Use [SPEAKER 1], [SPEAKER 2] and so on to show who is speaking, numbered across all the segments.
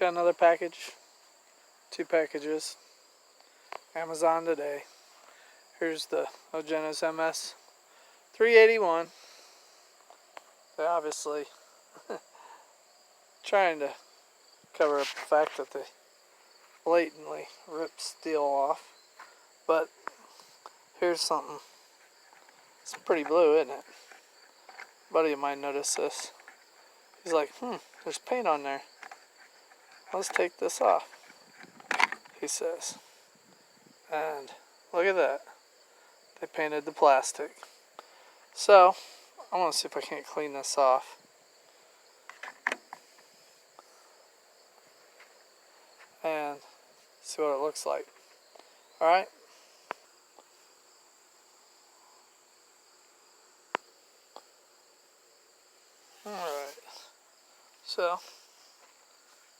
[SPEAKER 1] Got another package. 2 packages. Amazon today. Here's the O-JENAS MS381. They obviously trying to cover up the fact that they blatantly ripped Stihl off. But here's something. It's pretty blue, isn't it? A buddy of mine noticed this. He's like, there's paint on there. Let's take this off, he says. And look at that. They painted the plastic. So, I want to see if I can't clean this off. And see what it looks like. Alright? Alright. So,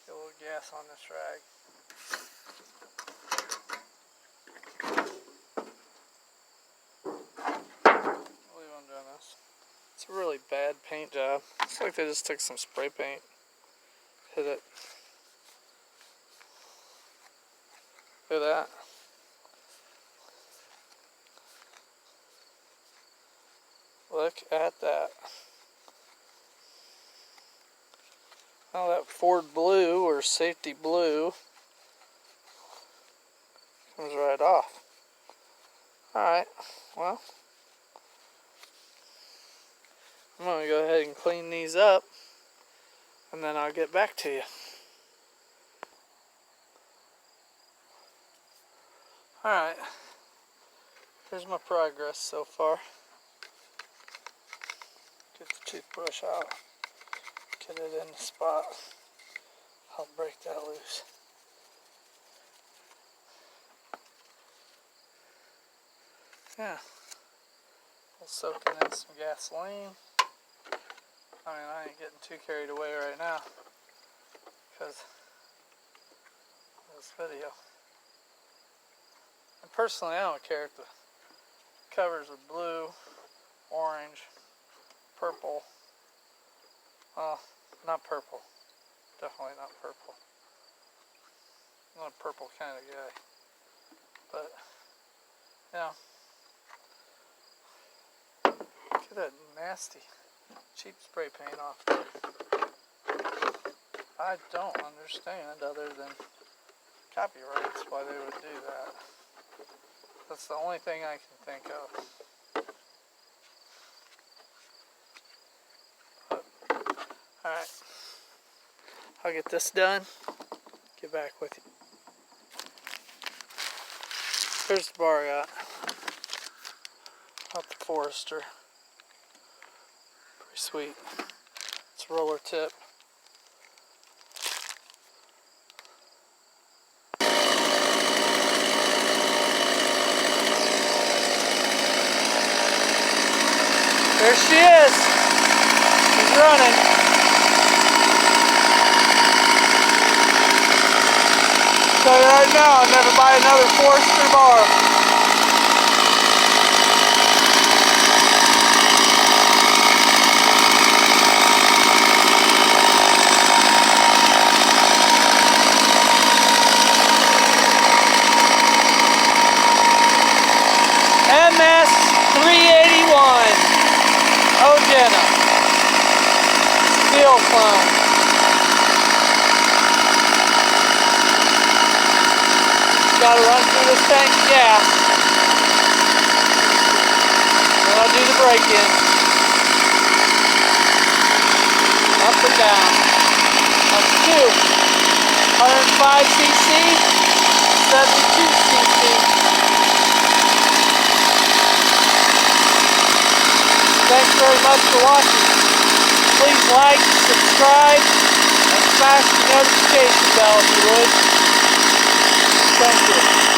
[SPEAKER 1] get a little gas on this rag. It's a really bad paint job. It's like they just took some spray paint, hit it. Look at that. Look at that. Oh, that Ford blue or safety blue comes right off. Alright, well, I'm going to go ahead and clean these up, and then I'll get back to you. Alright, here's my progress so far. Get the toothbrush out, get it in the spot. I'll break that loose. Yeah, we'll soak in some gasoline. I mean, I ain't getting too carried away right now because of this video. And personally, I don't care if the covers are blue, orange, purple. Well, not purple. Definitely not purple. I'm not a purple kind of guy. But, you know, get that nasty, cheap spray paint off there. I don't understand, other than copyrights, why they would do that. That's the only thing I can think of. But, alright. I'll get this done. Get back with you. Here's the bar I got. Not the Forester. Pretty sweet. It's a roller tip. There she is. She's running. Tell you right now, I'll never buy another Forester bar. MS381 O-JENAS Stihl clone. Gotta run through this tank of gas. Then I'll do the break-in. Up and down. That's 2. 105 cc, 72 cc. Thanks very much for watching. Please like, subscribe, and smash the notification bell if you would. Thank you.